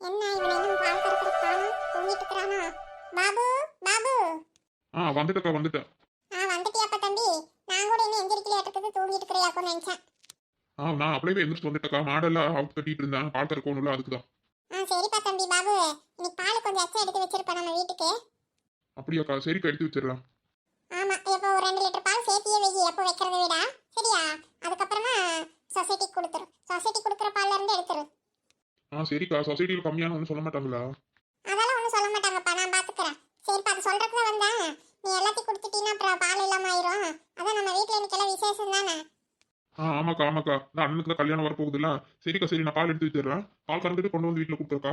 என்ன இவன் இன்னும் பால் கறக்கறதுக்கு காணோம், தூங்கிட்டு இருக்கறானா? பாபு, பாபு. வந்துட்டக்கா வந்துட்டேன். வந்துட்டியாப்பா தம்பி? நான் கூட இன்னும் எந்திரிக்கலையாட்டுக்குது, தூங்கிட்டு இருக்கிறியாக்கும்னு நினைச்சேன். நான் அப்படியே எந்திரிச்சு வந்துட்டக்கா. மாடெல்லாம் அவுத்து கட்டிட்டு இருந்தேன். பால் கறக்கணும்ல, அதுக்குதான். சரிப்பா தம்பி பாபு, இன்னைக்கு பால் கொஞ்சம் எச்சா எடுத்து வச்சிருப்பேன் நம்ம வீட்டுக்கு. அப்படியாக்கா, சரிக்கா, எடுத்து வச்சிடலாம். ஆமா, இப்போ ஒரு 2 லிட்டர் பால் சேர்த்தியே வை, எப்போ வைக்கிறத விட. சரியா? அதுக்கப்புறமா சொசைட்டிக்கு கொடுத்துரு. சொசைட்டி கொடுக்குற பால்ல இருந்து எடுத்துரு. சரிக்கா, சொசைட்டியில் கம்மியான ஒன்றும் சொல்ல மாட்டாங்களா? அதெல்லாம் ஒன்றும் சொல்ல மாட்டாங்கப்பா, நான் பாத்துக்கிறேன். சரிப்பா, அது சொல்றதுக்கு தான் வந்தேன். நீ எல்லாத்தையும் கொடுத்துட்டீங்கன்னா அப்புறம் பால் இல்லாம ஆயிரும். அதான் நம்ம வீட்டுல இன்னைக்கெல்லாம் விசேஷம் தானே. ஆமாக்கா ஆமாக்கா. இந்த அண்ணனுக்கு தான் கல்யாணம் வரப்போகுதுல்ல. சரிக்கா, சரி, நான் பால் எடுத்து வச்சிடுறேன். பால் கறந்துட்டு கொண்டு வந்து வீட்டில் கொடுத்துருக்கா.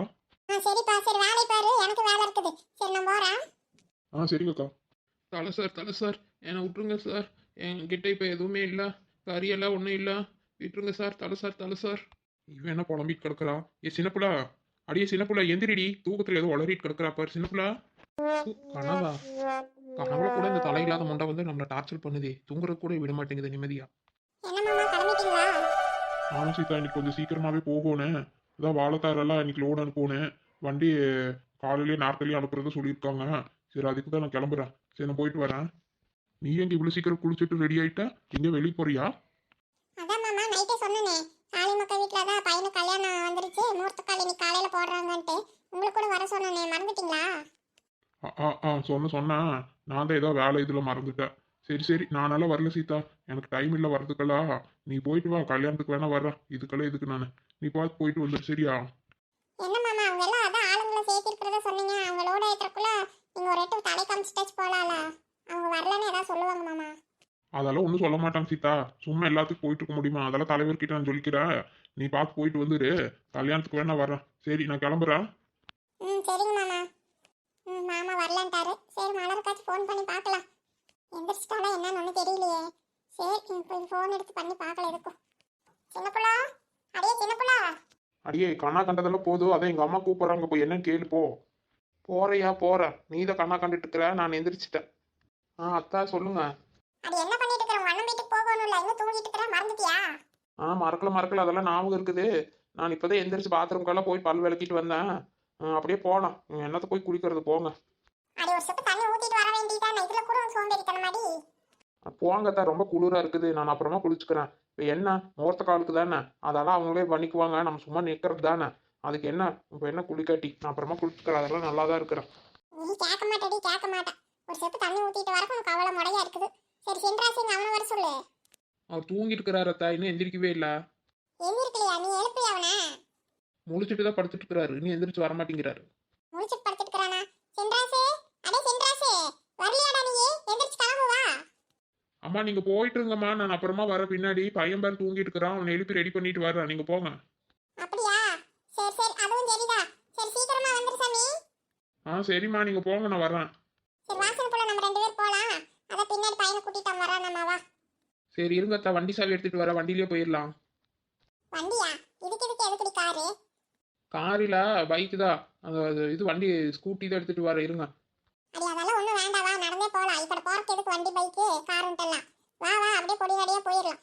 சரிப்பா, சரி வேலை பாரு, எனக்கு வேலை இருக்குது. சரி நான் போறேன். சரிங்கக்கா. தலை சார் என்னை விட்டுருங்க சார். என்கிட்ட இப்போ எதுவுமே இல்லை, கறியெல்லாம் ஒன்றும் இல்லை, விட்டுருங்க சார். தலை சார். இவன் என்ன புலம்பிட்டு கிடக்குறா? சின்னப்புலா, அடியே சின்னப்புலா, எந்திரிடி. தூக்கத்தில் ஏதோ வளரிட்டு கிடக்குறா பாரு சின்னப்புலா. கனவா? கனவுல கூட இந்த தலையில்லாத முண்டை வந்து நம்மளை டார்ச்சர் பண்ணுதே, தூங்குறது கூட விட மாட்டேங்குது நிம்மதியா. என்ன மாமா, கிளம்பிட்டீங்களா? ஆமாம் சீதா, இன்னைக்கு கொஞ்சம் சீக்கிரமாகவே போகணும். அதான் வாழைத்தாரெல்லாம் இன்னைக்கு லோடு அனுப்பணும். வண்டி காலையிலேயே நாற்காலியும் அனுப்புறத சொல்லியிருக்காங்க. சரி, அதுக்கு தான் நான் கிளம்புறேன். சரி, நான் போயிட்டு வரேன். நீ எங்க இவ்வளோ சீக்கிரம் குளிச்சுட்டு ரெடி ஆயிட்ட? எங்கே வெளியே போறியா? அதான் மாமா, நைட்டே சொன்னனே, காளி மக்கா வீட்டில் தான் பையனுக்கு கல்யாணம் வந்துருச்சு, முகூர்த்த கால் இன்னைக்கு காலையில் போடுறாங்கன்ட்டு. உங்களுக்கு கூட வர சொன்னனே, மறந்துட்டீங்களா? சொன்னேன். நான் தான் ஏதோ வேலை இதில் மறந்துட்டேன். சரி சரி, நானெல்லாம் வரல சீதா. எனக்கு டைம் இல்லை வரதுக்கெல்லாம். நீ போயிட்டு வா, கல்யாணத்துக்கு வேணா வர்றேன். இதுக்கெல்லாம் எதுக்கு நான்? நீ பார்த்து போயிட்டு வந்துடு, சரியா? என்ன மாமா, அவங்க எல்லாம் அதான் ஆளுங்களை சேர்த்திருக்கிறத சொன்னீங்க. அவங்களோட ஏற்றக்குள்ள நீங்கள் ஒரு எட்டு தலை காமிச்சிட்டாச்சு போகலாம்ல. அவங்க வரலன்னு ஏதாவது சொல்லுவாங்க மாமா. அதெல்லாம் ஒன்றும் சொல்ல மாட்டாங்க சீதா. சும்மா எல்லாத்துக்கும் போயிட்டு இருக்க முடியுமா? அதெல்லாம் தலைவர்கிட்ட நான் சொல்லிக்கிறேன். நீ பார்த்து போயிட்டு வந்துடு. கல்யாணத்துக்கு வேணா வர்றேன். சரி, நான் கிளம்புறேன். சரிங்க மாமா. மாமா வரலன்ட்டாரு. சரி, மலருக்காச்சும் ஃபோன் பண்ணி பார்க்கலாம். எந்திரிச்சிட்டாலும் என்னன்னு ஒன்றும் தெரியலையே. சரி, இப்போ ஃபோன் எடுத்து பண்ணி பார்க்கல இருக்கும். சின்னப்புள்ளா, அடியே சின்னப்புள்ளா. அடியே, கண்ணா கண்டதெல்லாம் போதும். அதான் எங்கள் அம்மா கூப்பிட்றாங்க, போய் என்னன்னு கேளு போ. போறேன். நீ தான் கண்ணா கண்டுட்டு இருக்கிற, நான் எந்திரிச்சிட்டேன். அத்தா சொல்லுங்க. அடி என்ன பண்ணிட்டு இருக்கிற? உங்க அண்ணன் வீட்டுக்கு போகணும்ல, இன்னும் தூங்கிட்டு இருக்கிற, மறந்துட்டியா? மறக்கல, அதெல்லாம் ஞாபகம் இருக்குது. நான் இப்போதான் எந்திரிச்சு பாத்ரூம்க்கெல்லாம் போய் பல் விளக்கிட்டு வந்தேன். அப்படியே போகலாம். என்னத்தை போய் குளிக்கிறது, போங்க. அடி ஒரு சொட்டு தண்ணி ஊத்திட்டு வர வேண்டியதானே, இதுல கூட சோம்பேறித்தனமாடி. போங்கத்தா, ரொம்ப குளிராக இருக்குது. நான் அப்புறமா குளிச்சுக்கிறேன். இப்போ என்ன, முகூர்த்த காலுக்கு தானே, அதெல்லாம் அவங்களே பண்ணிக்குவாங்க. நம்ம சும்மா நிற்கிறது தானே. அதுக்கு என்ன இப்போ என்ன குளிக்காட்டி, நான் அப்புறமா குளிச்சுக்கிறேன். அதெல்லாம் நல்லா தான் இருக்கிறேன். நீ கேட்க மாட்டேடி, கேட்க மாட்டேன். ஒரு சொட்டு தண்ணி ஊத்திட்டு வரக்கு உனக்கு அவ்வளோ முறையா இருக்குது. சரி, சென்றாசிங்க அவனை வர சொல்லு. அவர் தூங்கிட்டு இருக்கிறாரு அத்தா, இன்னும் எந்திரிக்கவே இல்லை. எந்திரிக்கலையா? நீ எழுப்பியா அவனை? முழிச்சிட்டு தான் படுத்துட்டு இருக்கிறாரு, இன்னும் எந்திரிச்சு வர மாட்டேங்கிறாரு. முடிச்சிட்டு படுத்துட்டு இருக்கிறானா? சென்றாசே, அடே சென்றாசே, வரலையாடா நீ? எந்திரிச்சு கிளம்பு வா. அம்மா, நீங்கள் போயிட்டு இருங்கம்மா. நான் அப்புறமா வர. பின்னாடி பையன் பேர் தூங்கிட்டு இருக்கிறான். அவனை எழுப்பி ரெடி பண்ணிட்டு வர்றேன். நீங்கள் போங்க. அப்படியா? சரி சரி, அதுவும் சரிதான். சரி, சீக்கிரமா வந்துரு சாமி. சரிம்மா, நீங்கள் போங்க, நான் வரேன். சரி, வாசனை போல நம்ம 2 பேர் போலாம். அத பின்னாடி பையனை கூட்டிட்டு வரான் நம்ம, வா. சரி இருங்க அத்தா, வண்டி சாவி எடுத்துட்டு வர, வண்டியிலே போயிடலாம். வண்டியா? இதுக்கு எதுக்குடி காரு? காரில் பைக்கு தான், அந்த இது வண்டி ஸ்கூட்டி தான் எடுத்துட்டு வர, இருங்க. அடி அதெல்லாம் ஒண்ணும் வேண்டாம், வா, நடந்தே போலாம். இப்ப போறதுக்கு எதுக்கு வண்டி, பைக்கு, காருன்ட்டெல்லாம்? வா வா, அப்படியே பொடி நடியா போயிடலாம்.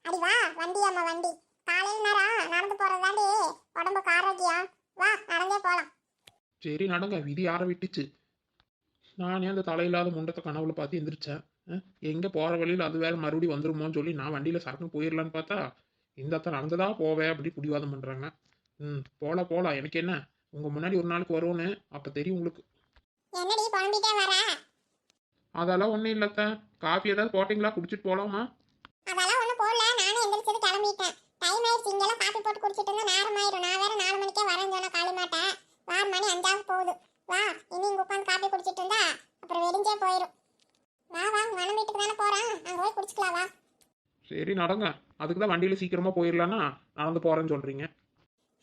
அடி வா, வண்டி அம்மா வண்டி. காலையில் நேரம் நடந்து போறதாண்டி உடம்புக்கு ஆரோக்கியம். வா, நடந்தே போலாம். சரி நடங்க, விதி யாரை விட்டுச்சு. நானே அந்த தலையில்லாத முண்டத்தை கனவுல பார்த்து எந்திரிச்சேன். எங்கே போகிற வழியில் அது வேற மறுபடியும் வந்துருமோன்னு சொல்லி நான் வண்டியில் சரக்கு போயிடலான்னு பார்த்தா இந்த அத்தை நடந்ததா போவேன் அப்படி பிடிவாதம் பண்ணுறாங்க. போகலாம், எனக்கு என்ன, உங்கள் முன்னாடி ஒரு நாளுக்கு வருவோன்னு அப்போ தெரியும் உங்களுக்கு. என்னடி புலம்பிட்டே வர? அதெல்லாம் ஒன்றும் இல்லைத்த, காஃபி ஏதாவது போட்டிங்களா, குடிச்சிட்டு போகலாமா? அதெல்லாம் ஒண்ணும் போடல, நானே எந்திரிச்சது கிளம்பிட்டேன். டைம் ஆயிடுச்சு, இங்கெல்லாம் காப்பி போட்டு குடிச்சிட்டு இருந்தா நேரம் ஆயிரும். நான் வேற 4 மணிக்கே வரேன்னு சொன்ன காளி மாட்டேன். 6 மணி 5 போகுது. வா, இனி இங்க உட்காந்து காப்பி குடிச்சிட்டு இருந்தா அப்புறம் வெடிஞ்சே போயிடும். வா வா, உங்க அண்ணன் வீட்டுக்கு தானே போறேன், அங்க போய் குடிச்சுக்கலாம், வா. சரி நடங்க, அதுக்கு தான் வண்டியில் சீக்கிரமாக போயிடலான்னா நடந்து போகிறேன்னு சொல்கிறீங்க.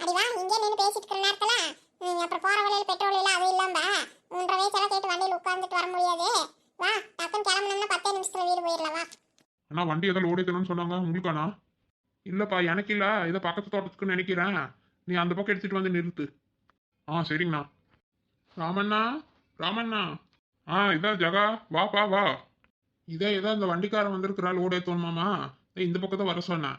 அடி வா, இங்கே நின்று பேசிட்டு இருக்கிற நேரத்துல அப்புறம் போற வழியில் பெட்ரோல் இல்லை, அது இல்லாம 3.5 வயசெல்லாம் கேட்டு வண்டியில் உட்கார்ந்துட்டு வர முடியாது. வா, டக்குன்னு கிளம்பணும்னா 10 நிமிஷத்துல வீடு போயிடலாம், வா. அண்ணா, வண்டி ஏதோ லோடு ஏற்றணும்னு சொன்னாங்க, உங்களுக்காண்ணா? இல்லைப்பா, எனக்கு இல்லை. இதை பக்கத்து தோட்டத்துக்குன்னு நினைக்கிறேன். நீ அந்த பக்கம் எடுத்துகிட்டு வந்து நிறுத்து. சரிங்கண்ணா. ராமண்ணா. இதான் ஜகா, வாப்பா வா. ஏதோ இந்த வண்டிக்காரன் வந்திருக்கிறா, லோடு ஏற்றணுமாமா. இந்த பக்கம் தான் வர சொன்னேன்.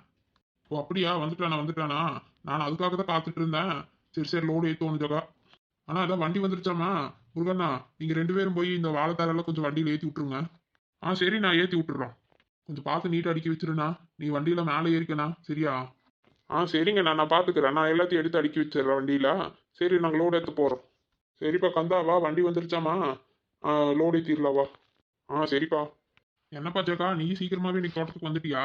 ஓ அப்படியா? வந்துட்டானா? நான் அதுக்காக தான் காத்துட்டு இருந்தேன். சரி சரி லோடு ஏற்றுவோம் ஜகா. ஆனால் அதான் வண்டி வந்துருச்சாமா முருகண்ணா, நீங்கள் 2 பேரும் போய் இந்த வாழைத்தாரெல்லாம் கொஞ்சம் வண்டியில் ஏற்றி விட்ருங்க. சரி நான் ஏற்றி விட்டுறோம். கொஞ்சம் பார்த்து நீட்டாக அடுக்கி வச்சிருண்ணா. நீ வண்டியில் மேலே ஏறிக்கண்ணா, சரியா? சரிங்க நான் பார்த்துக்கிறேன். நான் எல்லாத்தையும் எடுத்து அடுக்கி வச்சிடுறேன் வண்டியில். சரி நாங்கள் லோடு ஏற்ற போகிறோம். சரிப்பா கந்தாவா, வண்டி வந்துருச்சாமா? லோடு ஏற்றிடலாவா? சரிப்பா. என்னப்பா ஜக்கா, நீ சீக்கிரமாகவே இன்னைக்கு தோட்டத்துக்கு வந்துட்டியா?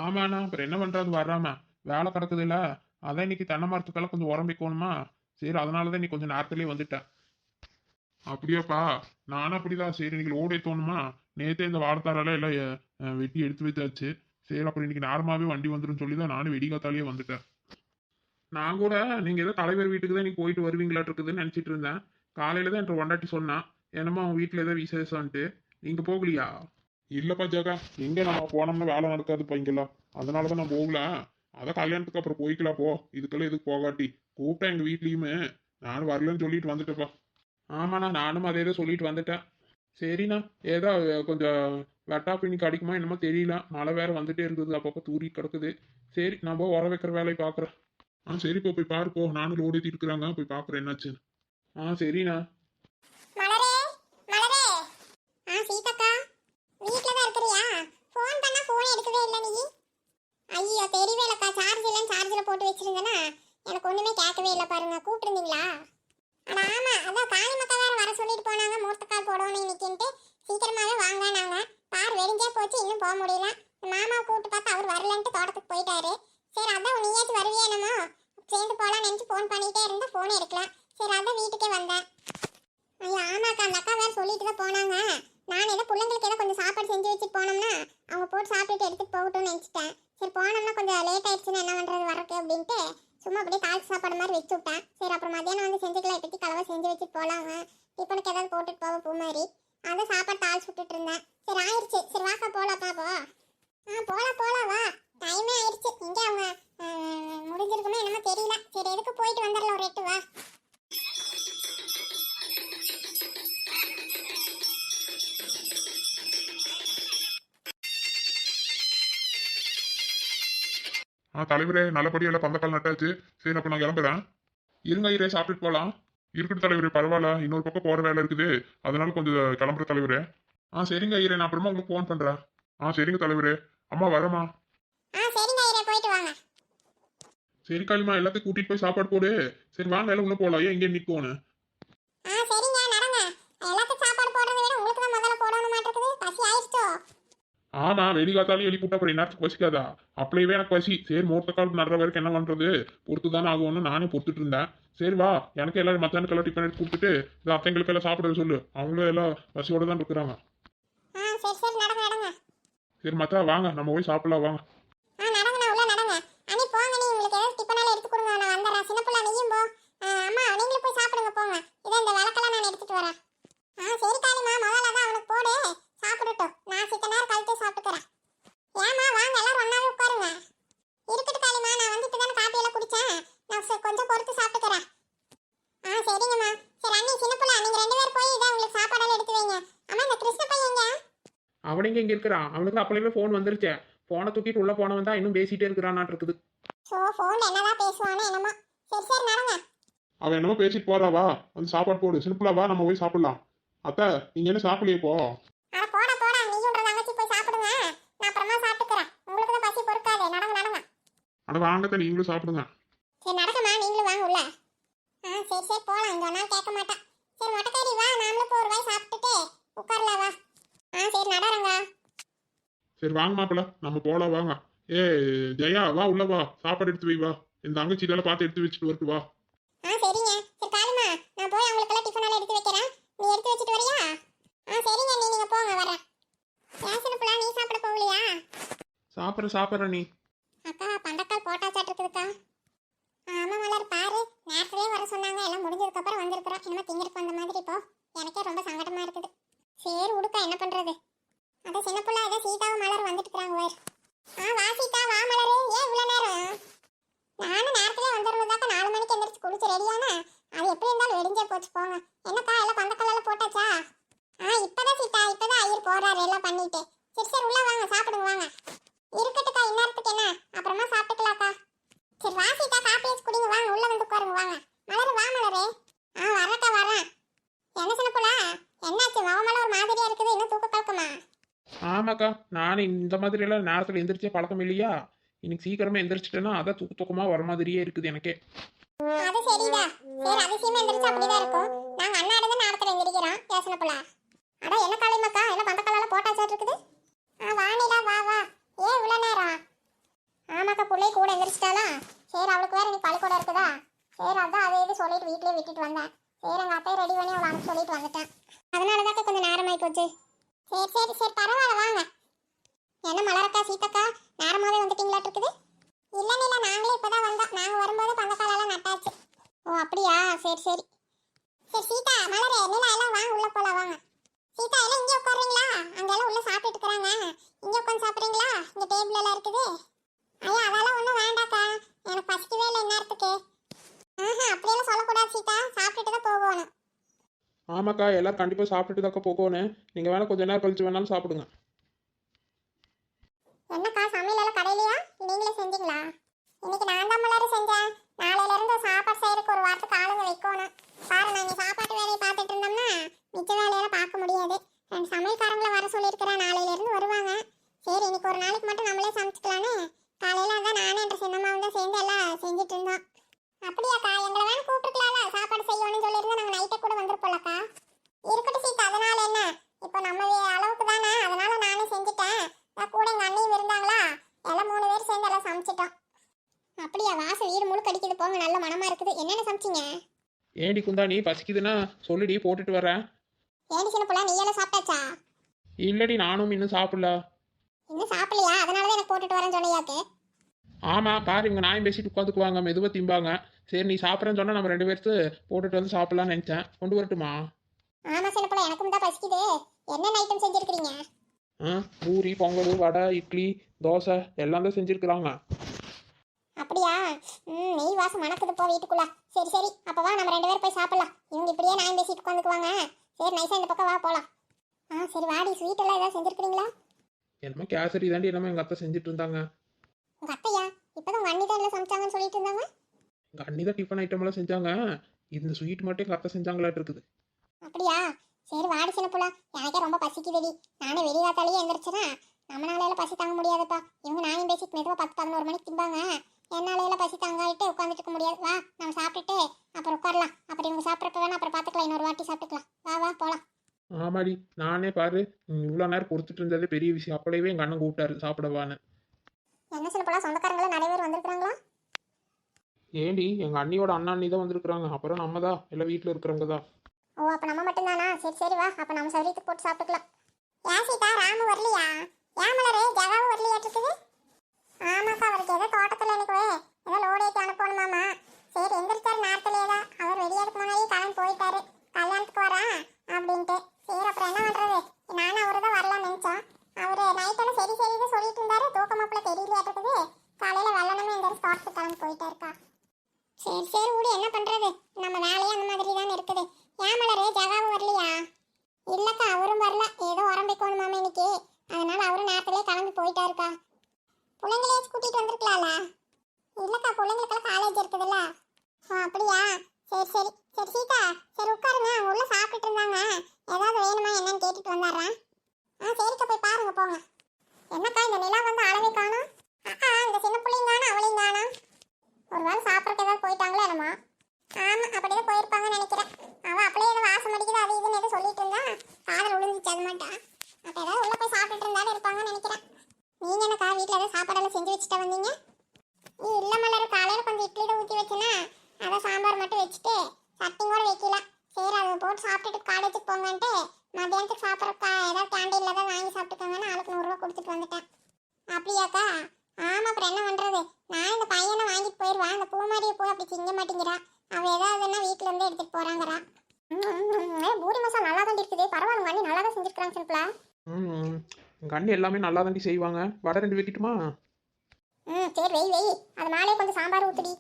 ஆமாண்ணா, அப்புறம் என்ன பண்ணுறது, வராம வேலை கிடக்குது இல்லை. அதான் இன்னைக்கு தென்னை மரத்துக்கெல்லாம் கொஞ்சம் உரம் வைக்கணுமா. சரி அதனால தான் நீ கொஞ்சம் நேரத்துலேயே வந்துட்டேன். அப்படியாப்பா, நானும் அப்படிதான். சரி இன்னைக்கு லோடு ஏற்றணுமா, நேற்றே இந்த வாழைத்தாரெல்லாம் எல்லாம் வெட்டி எடுத்து வச்சாச்சு. சரி அப்புறம் இன்னைக்கு நேரமாகவே வண்டி வந்துடும் சொல்லி தான் நானும் வெடிகாத்தாலேயே வந்துட்டேன். நான் கூட நீங்கள் ஏதோ தலைவர் வீட்டுக்கு தான் நீங்கள் போயிட்டு வருவீங்களாட்டு இருக்குதுன்னு நினச்சிட்டு இருந்தேன். காலையில் தான் என் ஒண்டாட்டி சொன்னான், என்னமோ அவங்க வீட்டில் ஏதோ விசேஷம்ன்ட்டு. நீங்கள் போகலையா? இல்லைப்பா ஜாக்கா, எங்கே நம்ம போனோம்னா வேலை நடக்காதுப்பா இங்கெல்லாம். அதனால தான் நான் போகல. அதான் கல்யாணத்துக்கு அப்புறம் போய்க்கலாம் போ, இதுக்கெல்லாம் எதுக்கு போகாட்டி. கூப்பிட்டேன் எங்கள் வீட்லேயுமே, நானும் வரலன்னு சொல்லிட்டு வந்துட்டேப்பா. ஆமாண்ணா, நானும் அதே தான் சொல்லிட்டு வந்துட்டேன். சரிண்ணா, ஏதோ கொஞ்சம் வெட்டாப்பு இன்னைக்கு அடிக்குமா என்னமோ தெரியல. மழை வேற வந்துட்டே இருக்குது, அப்பப்போ தூரி கிடக்குது. சரி நான் போய் உரம் வைக்கிற வேலையை பார்க்குறேன். சரிப்பா போய் பாருப்போ, நானும் லோடு ஏற்றிட்டு இருக்கிறாங்க, போய் பார்க்குறேன் என்னாச்சு. சரிண்ணா. மலரே மலரே. சீதாக்கா, வீட்ல தான் இருக்கிறியா? ஃபோன் பண்ணா ஃபோன் எடுக்கவே இல்லை நீ. ஐயோ தெரியவே இல்லக்கா, சார்ஜ் இல்லைன்னு சார்ஜில் போட்டு வச்சிருந்தேன்னா எனக்கு ஒன்றுமே கேட்கவே இல்லை பாருங்க. கூப்பிட்டுருந்தீங்களா? அட ஆமா, அதான் காளிமக்கா வேற வர சொல்லிட்டு போனாங்க, மூர்த்தக்கால் போடணும் இன்னைக்குன்ட்டு. சீக்கிரமாவே வாங்கினாங்க. பார் வெடிஞ்சே போச்சு, இன்னும் போக முடியல. மாமாவை கூப்பிட்டு பார்த்தா அவர் வரலன்ட்டு தோட்டத்துக்கு போயிட்டாரு. சரி அதான் நீயாச்சும் வருவியே என்னமோ சேர்ந்து போகலான்னு நினச்சி ஃபோன் பண்ணிகிட்டே இருந்தா ஃபோன் எடுக்கல. சரி அதான் வீட்டுக்கே வந்தேன். ஐயோ ஆமாக்கா, அந்த அக்கா வேறு சொல்லிட்டு தான் போனாங்க. நான் ஏதோ பிள்ளைங்களுக்கு ஏதோ கொஞ்சம் சாப்பாடு செஞ்சு வச்சுட்டு போனோம்னா அவங்க போட்டு சாப்பிட்டுட்டு எடுத்துகிட்டு போகட்டும்னு நினச்சிட்டேன். சரி போனோம்னா கொஞ்சம் லேட் ஆயிடுச்சுன்னா என்ன பண்ணுறது வரக்கு அப்படின்ட்டு சும்மா அப்படியே தாளிச்சு சாப்பாடு மாதிரி வச்சு விட்டேன். சரி அப்புறம் மத்தியானம் வந்து செஞ்சுக்கலாம், இப்படி கலவை செஞ்சு வச்சுட்டு போகலாங்க. டிஃபனுக்கு ஏதாவது போட்டுட்டு போக பூ மாதிரி அதான் சாப்பாடு தாளிச்சு விட்டுட்டு இருந்தேன். சரி ஆயிடுச்சு, சரி வாக்கா போகலாப்பா போ. போகலாம் வா, டைமே ஆயிடுச்சு. இங்கே அவங்க முடிஞ்சிருக்குமே என்னமோ தெரியல. சரி எதுக்கு போயிட்டு வந்துடலாம் ஒரு 8 வா. தலைவரே நல்லபடியெல்லாம் பந்தக்கால் நட்டாச்சு. சரி அப்போ நான் கிளம்புறேன். இருங்க ஐயரே, சாப்பிட்டுட்டு போகலாம். இருக்கட்டும் தலைவரே, பரவாயில்ல, இன்னொரு பக்கம் போகிற வேலை இருக்குது, அதனால கொஞ்சம் கிளம்புற தலைவரே. சரிங்க ஐயரே, நான் அப்புறமா உங்களுக்கு ஃபோன் பண்ணுறேன். சரிங்க தலைவரே. அம்மா வரமா? சரிங்க ஐயரே, போயிட்டு வாங்க. சரி காளிமா, எல்லாத்தையும் கூட்டிட்டு போய் சாப்பாடு போடு. சரி வாங்க எல்லாம் உள்ள போகலாம், ஏன் இங்கே நிற்கோன்னு. சரிங்க நடங்க. எல்லாத்துக்கும் சாப்பாடு போடுறதை விட உங்களுக்கு தான் முதல்ல போடணும் மாட்டிருக்குது. பசி ஆயிடுச்சோ? ஆமா, வெளிக்காத்தாலும் எழுப்பி விட்டா அப்புறம் நேரத்துக்கு பசிக்காதா? அப்படியே எனக்கு பசி. சரி மூர்த்த நடுற வரைக்கும் என்ன பண்றது, பொறுத்து தானே ஆகும்னு நானே பொறுத்துட்டு இருந்தேன். சரி வா, எனக்கு எல்லாரும் மத்தியானுக்கெல்லாம் டிஃபன் எடுத்து கொடுத்துட்டு இந்த அத்தைங்களுக்கு எல்லாம் சாப்பிட சொல்லு, அவங்களும் எல்லாம் பசியோட தான் இருக்கிறாங்க. சரி நடங்க. சரி மத்தா வாங்க, நம்ம போய் சாப்பிடலாம் வாங்க. நடங்க, உள்ள நடங்க. அனி போங்க, நீ உங்களுக்கு ஏதாவது டிஃபனால எடுத்து கொடுங்க, நான் வந்துடுறேன். சின்ன பிள்ளை நீயும் போ. அம்மா நீங்களும் போய் சாப்பிடுங்க போங்க. இதான் இந்த விளக்கெல்லாம் நான் எடுத்துட்டு வரேன். சரி காளிமா, முதல்ல தான் அவனுக்கு போடு, சாப்பிடட்டும். நான் சித்த நேரம் கழித்து சாப்பிட்டுக்கிறேன். ஏமா வாங்க எல்லாரும் ஒன்னாவே உட்காருங்க. இருக்கட்டும் காளிமா, நான் வந்து இப்பதானே காப்பியெல்லாம் குடிச்சேன், நான் கொஞ்சம் பொறுத்து சாப்பிட்டுக்கிறேன். சரிங்கம்மா. சரி அண்ணி சின்ன பிள்ளை நீங்க 2 பேரும் போய் இதான் உங்களுக்கு சாப்பாடெல்லாம் எடுத்து வைங்க. அம்மா இந்த கிருஷ்ண பையன் எங்க? அவனுங்க இங்கே இருக்கிறான். அவனுக்கு அப்பளையுமே ஃபோன் வந்துருச்சே. ஃபோனை தூக்கிட்டு உள்ளே போனவன் தான் இன்னும் பேசிகிட்டே இருக்கிறான்னாட்டு இருக்குது. ஃபோன் என்னதான் பேசுவானோ என்னமோ. சரி நடங்க. அவன் என்னமோ பேசிட்டு போறாவா, வந்து சாப்பாடு போடு. சிம்பிளா வா, நம்ம போய் சாப்பிடலாம். அத்தை நீங்க என்ன சாப்பிடலையே போ. போடா நீயும் தங்கச்சி போய் சாப்பிடுங்க, நான் அப்புறமா சாப்பிட்டுக்கிறேன். உங்களுக்கு தான் பசி பொறுக்காது. நடங்க. அட வாங்கத்த, நீங்களும் சாப்பிடுங்க. சரி நடக்கமா, நீங்களும் வாங்க உள்ள. சரி போலாம், இந்த நாள் கேட்க மாட்டேன். சரி மொட்டைக்காரி வா, நாமளும் போய் ஒரு வாய் சாப்பிட்டுட்டு உட்காரலாம் வா. சரி நடறங்க. சரி வாங்க மாப்பிள்ள, நம்ம போலாம் வாங்க. ஜெயா வா, உள்ள வா, சாப்பாடு எடுத்து வை வா. இந்த தங்கச்சி இதெல்லாம் பார்த்து எடுத்து வச்சுட்டு வரட்டு வா. சரிங்க. சரி காளிமா, நான் போய் அவங்களுக்கெல்லாம் டிஃபனெல்லாம் எடுத்து வைக்கிறேன், நீ எடுத்து வச்சுட்டு வரியா? சரிங்க நீங்க போங்க, வரேன். பேசணுப்புல நீ சாப்பிட போகலையா? சாப்பிட்ற நீ. அக்கா பண்டக்கால் போட்டாச்சாட்டு இருக்குதுக்கா. ஆமா மலர், பாரு நேரத்திலே வர சொன்னாங்க, எல்லாம் முடிஞ்சதுக்கு அப்புறம் வந்திருக்கிறோம். என்னமோ திங்கிறதுக்கு வந்த மாதிரி. இப்போ எனக்கே ரொம்ப சங்கடமா இருக்குது. சரி உடுக்கா, என்ன பண்றது. அதான் சின்ன பிள்ளை ஏதோ சீதாவும் மலர் வந்துட்டு இருக்காங்க வேறு. வா சீதா, வா மலரு. ஏன் இவ்வளோ நேரம்? நானும் நேரத்திலே வந்துடுறதாக்கா. 4 மணிக்கு எந்திரிச்சு குளிச்சு ரெடியானா அது எப்படி இருந்தாலும் வெடிஞ்சே போச்சு போங்க. என்னக்கா எல்லாம் பந்தக்கல்லாம் போட்டாச்சா? இப்பதான் சீதா, இப்பதான் ஐயர் போடுறாரு எல்லாம் பண்ணிட்டு. சரி உள்ள வாங்க, சாப்பிடுங்க வாங்க. இருக்கட்டுக்கா, இந்நேரத்துக்கு என்ன, அப்புறமா சாப்பிட்டுக்கலாக்கா. சரி வாசிக்கா காப்பி வச்சு குடிங்க வாங்க உள்ள வந்து உட்காருங்க வாங்க. மலரு வா மலரு. வரட்டா வரேன். என்ன சின்ன புள்ள என்னாச்சு முகமெல்லாம் ஒரு மாதிரியா இருக்குது இன்னும் தூக்க கலக்கமா? ஆமாக்கா, நானும் இந்த மாதிரி எல்லாம் நேரத்தில் எந்திரிச்சே பழக்கம் இல்லையா. இன்னைக்கு சீக்கிரமா எந்திரிச்சிட்டேன்னா அதான் தூக்க தூக்கமா வர மாதிரியே இருக்குது எனக்கே. அது சரிடா. சரி அதிசயமா எந்திரிச்சு அப்படிதான் இருக்கும். நாங்க அண்ணாடு தான் நேரத்துல எந்திரிக்கிறோம் யோசனை புள்ள. அட என்ன காலைமாக்கா எல்லாம் பந்தக்காலால போட்டாச்சாட்டு இருக்குது. வாணிடா வா வா. ஏன் இவ்வளவு நேரம்? ஆமாக்கா பிள்ளை கூட எந்திரிச்சிட்டாளா. சரி அவளுக்கு வேற நீ பள்ளிக்கூடம் இருக்குதா. சரி அதான் அதை இது சொல்லிட்டு வீட்லயே விட்டுட்டு வந்தேன். சரி எங்க அத்தையை ரெடி பண்ணி அவளை அனுப்பி சொல்லிட்டு வந்துட்டேன். அதனாலதாக்கா கொஞ்சம் நேரமாயி போச்சு. சரி சரி சரி பரவாயில்ல வாங்க. என்ன மலரக்கா சீத்தக்கா நேரமாவே வந்துட்டீங்களாட்டு இருக்குது. இல்ல இல்ல நாங்களே இப்பதான் வந்தோம். நாங்க வரும்போது பந்தக்காலெல்லாம் நட்டாச்சு. ஓ அப்படியா சரி சரி. சரி சீதா மலரே நிலா எல்லாம் வாங்க உள்ள போலாம் வாங்க. சீதா எல்லாம் இங்கே உட்காருங்களா? அங்கெல்லாம் உள்ள சாப்பிட்டுட்டு இருக்கிறாங்க. இங்க உட்காந்து சாப்பிட்றீங்களா? இங்க டேபிள் எல்லாம் இருக்குது. ஐயா அதெல்லாம் ஒன்றும் வேண்டாக்கா எனக்கு பசிக்கவே இல்லை இந்நேரத்துக்கு. அப்படியெல்லாம் சொல்லக்கூடாது சீதா சாப்பிட்டுட்டு தான் போகணும். ஆமாக்கா, எல்லாரும் கண்டிப்பா சாப்பிட்டுட்டு தாக்க போகணும். நீங்க வேணா கொஞ்ச நேரம் கழிச்சு வேணாலும் சாப்பிடுங்க. என்னக்கா சமையல் எல்லாம் கடையிலையா நீங்களே செஞ்சீங்களா? இன்னைக்கு நான் தான் மலர் செஞ்சேன். நாளையில இருந்து சாப்பாடு செய்யறதுக்கு ஒரு வாரத்துக்கு ஆளுங்க வைக்கணும். பாரு நான் இங்க சாப்பாட்டு வேலையை பார்த்துட்டு இருந்தோம்னா மிச்ச வேலையெல்லாம் பார்க்க முடியாது. 2 சமையல்காரங்களை வர சொல்லியிருக்கிறேன். நாளையில இருந்து வருவாங்க. சரி இன்னைக்கு ஒரு நாளைக்கு மட்டும் நம்மளே சமைச்சுக்கலான்னு காலையில அதான் நானும் என்ற சின்னம்மாவும் தான் சேர்ந்து எல்லாம் செஞ்சுட்டு இருந்தோம். அப்படியாக்கா எங்களை வேணும் கூப்பிட்டுக்கலாம்ல சாப்பாடு செய்யணும்னு சொல்லியிருந்தா நாங்கள் நைட்டே கூட வந்துருப்போம்லக்கா. இருக்கட்டும் சீதா அதனால என்ன இப்போ நம்ம அளவுக்கு தானே அதனால நானே செஞ்சுட்டேன். கூட எங்க அண்ணியும் இருந்தாங்களா எல்லாம் 3 பேர் சேர்ந்து எல்லாம் சமைச்சிட்டோம். அப்படியா வாசல் வீடு முழு கடிக்குது போங்க நல்ல மனமா இருக்குது. என்னென்ன சமைச்சிங்க? ஏண்டி குந்தா நீ பசிக்குதுன்னா சொல்லிடி போட்டுட்டு வரேன். ஏடி சின்ன புள்ள நீ எல்லாம் சாப்பிட்டாச்சா? இல்லடி நானும் இன்னும் சாப்பிடல. இன்னும் சாப்பிடலையா? அதனாலதான் எனக்கு போட்டுட்டு வரேன்னு சொன்னையாக்கு. ஆமா பாரு இவங்க நாயும் பேசிட்டு உட்காந்துக்குவாங்க மெதுவாக திம்பாங்க. சரி நீ சாப்பிட்றேன்னு சொன்னா நம்ம 2 பேர்த்து போட்டுட்டு வந்து சாப்பிடலாம்னு நினைச்சேன். கொண்டு வரட்டுமா? ஆமா சின்ன புள்ள எனக்கும் தான் பசிக்குது. என்னென்ன ஐட்டம் செஞ்சிருக்கீங்க? பூரி பொங்கல் வடை இட்லி தோசை எல்லாம் தான் செஞ்சுருக்குறாங்க. அப்படியா? நெய் வாசம் மணக்குது போ வீட்டுக்குள்ள. சரி சரி அப்ப வா நம்ம 2 பேரும் போய் சாப்பிடலாம். இவங்க இப்படியே நான் பேசிட்டு உட்காந்துக்குவாங்க. சரி நைஸா இந்த பக்கம் வா போலாம். சரி வாடி ஸ்வீட் எல்லாம் ஏதாவது செஞ்சிருக்கீங்களா? என்னமோ கேசரி தாண்டி என்னமோ எங்கள் அத்தை செஞ்சுட்டு இருந்தாங்க. உங்க அத்தையா? இப்பதான் உங்க அண்ணி தான் எல்லாம் சமைச்சாங்கன்னு சொல்லிட்டு இருந்தாங்க. எங்கள் அண்ணி தான் டிஃபன் ஐட்டம் எல்லாம் செஞ்சாங்க. இந்த ஸ்வீட் மட்டும் எங்கள் அத்தை செஞ்சாங்களாட்டு இருக்குது. அப்படியா? சரி வாடி சின்ன புள்ள எனக்கே ரொம்ப பசிக்குதுடி. நானே வெளியாத்தாலேயே எந்திரிச்சேனா நம்மளால பசி தாங்க முடியாதுப்பா. இவங்க நாயும் பேசிட்டு மெதுவா 10-11 மணிக்கு திம்பாங்க. என்னால பசி தாங்காயிட்டு உட்காந்துட்டு இருக்க முடியாது. வா நம்ம சாப்பிட்டுட்டு அப்புறம் உட்காரலாம். அப்புறம் இவங்க சாப்பிட்றப்ப வேணா அப்புறம் பார்த்துக்கலாம். இன்னொரு வாட்டி சாப்பிட்டுக்கலாம். வா வா போலாம். ஆமாடி நானே பாரு இவ்வளோ நேரம் பொறுத்துட்டு இருந்ததே பெரிய விஷயம். அப்பளவே எங்கள் அண்ணன் கூப்பிட்டாரு சாப்பிடவான்னு. என்ன சின்ன புள்ள சொந்தக்காரங்களும் நிறைய பேர் வந்திருக்காங்களா? ஏண்டி எங்கள் அண்ணியோட அண்ணி தான் வந்திருக்கிறாங்க. அப்புறம் நம்ம தான் எல்லாம் வீட்டில் இருக்கிறவங்க தான். ஓ அப்ப நம்ம மட்டும்தானா? சரி சரி வா அப்ப நம்ம சௌரியத்துக்கு போட்டு சாப்பிட்டுக்கலாம். ஏன் சீதா ராமு வரலையா? ஏன் மலரே ஜகாவும் வரலையாட்டு இருக்குது? ஆமாக்கா அவருக்கு ஏதோ தோட்டத்தில் எனக்கு ஏதோ லோடு ஏற்றி அனுப்பணுமாமா. சரி எந்திரிச்சாரு நேரத்துலேயே தான். அவர் வெளியேறதுக்கு முன்னாடியே கிளம்பி போயிட்டாரு கல்யாணத்துக்கு வரேன் அப்படின்ட்டு. சரி அப்புறம் என்ன பண்ணுறது நானும் அவரு தான் வரலாம்னு நினச்சோம். அவர் நைட்டெல்லாம் சரி சரின்னு சொல்லிட்டு இருந்தாரு. தூக்கமாப்பில் தெரியலையாட்டுக்குது. காலையில் வெள்ளனமே எங்கேயும் தோட்டத்துக்கு கிளம்பி போயிட்டாருக்கா. சரி சரி விடு என்ன பண்ணுறது நம்ம வேலையே அந்த மாதிரி தானே இருக்குது. ஏன் மலரே ஜகாவும் வரலையா? இல்லக்கா அவரும் வரல. ஏதோ உரம்பிக்கணுமாமா இன்னைக்கு. அதனால அவரும் நேரத்திலே கிளம்பி போயிட்டாருக்கா. பிள்ளைங்களையே கூட்டிட்டு வந்திருக்கலாம்ல? இல்லக்கா பிள்ளைங்களுக்கெல்லாம் காலேஜ் இருக்குதுல்ல. அப்படியா? சரி சரி சரி சீதா சரி உட்காருங்க. அவங்க உள்ள சாப்பிட்டுட்டு இருந்தாங்க. ஏதாவது வேணுமா என்னன்னு கேட்டுட்டு வந்துடுறேன். சரிக்கா போய் பாருங்க போங்க. என்னக்கா இந்த நிலா வந்து அளவே காணும். இந்த சின்ன பிள்ளைங்க காணும் அவளையும் காணும். ஒரு வேளை சாப்பிட்றதுக்கு ஏதாவது போயிட்டாங்களோ என்னமா? ஆமா அப்படிதான் போயிருப்பாங்கன்னு நினைக்கிறேன். அவன் அப்படியே ஏதோ வாசம் அடிக்குது அது இதுன்னு எதுவும் சொல்லிட்டு இருந்தா காதல் விழுந்துச்சு அது மட்டும். அப்ப ஏதாவது உள்ள போய் சாப்பிட்டுட்டு இருந்தாலும் இருப்பாங்கன்னு நினைக்கிறேன். நீங்க என்னக்கா வீட்டுல ஏதாவது சாப்பாடெல்லாம் செஞ்சு வச்சுட்டு வந்தீங்க? நீ இல்ல மலர் காலையில கொஞ்சம் இட்லி தான் ஊற்றி வச்சேன்னா அதை சாம்பார் மட்டும் வச்சுட்டு சட்னி கூட வைக்கல. சரி அதை போட்டு சாப்பிட்டுட்டு காலேஜுக்கு போங்கன்ட்டு மத்தியானத்துக்கு சாப்பிட்றக்கா ஏதாவது கேண்டீன்ல தான் வாங்கி சாப்பிட்டுக்கோங்கன்னு ஆளுக்கு 100 ரூபா கொடுத்துட்டு வந்துட்டேன். அப்படியாக்கா? ஆமா அப்புறம் என்ன பண்றது. நான் இந்த பையனை வாங்கிட்டு போயிடுவான். அந்த பூமாரியை போய் அப்படி திங்க மாட்டேங்கிறா. அவ ஏதாவதுன்னா வீட்டுல இருந்து எடுத்துட்டு போறாங்கறா. பூரி மசாலா நல்லா தான் இருக்குது. பரவாயில்ல உங்க அண்ணி நல்லா தான் செஞ்சிருக்காங்க சிம்பிளா. எங்கள் அண்ணி எல்லாமே நல்லா தாண்டி செய்வாங்க. வடை 2 வைக்கட்டுமா? சரி வெய் வெய். அது மேலே கொஞ்சம் சாம்பார் ஊத்துடி.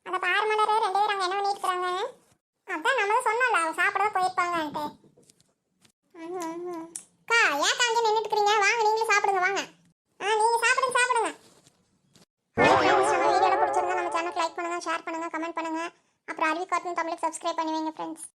அதை பாரு மலர் 2 பேரும் அங்கே என்ன பண்ணிட்டு இருக்கிறாங்க. அதான் நம்ம சொன்னல அவ சாப்பிட போயிருப்பாங்கன்ட்டு. அக்கா ஏன் அங்கே நின்றுட்டு இருக்கிறீங்க? வாங்க நீங்களும் சாப்பிடுங்க வாங்க. நீங்க சாப்பிடுங்க சாப்பிடுங்க. வீடியோல பிடிச்சிருந்தா நம்ம நம்மளுக்கு சப்ஸ்கிரைப் பண்ணி வைங்க ஃப்ரெண்ட்ஸ்.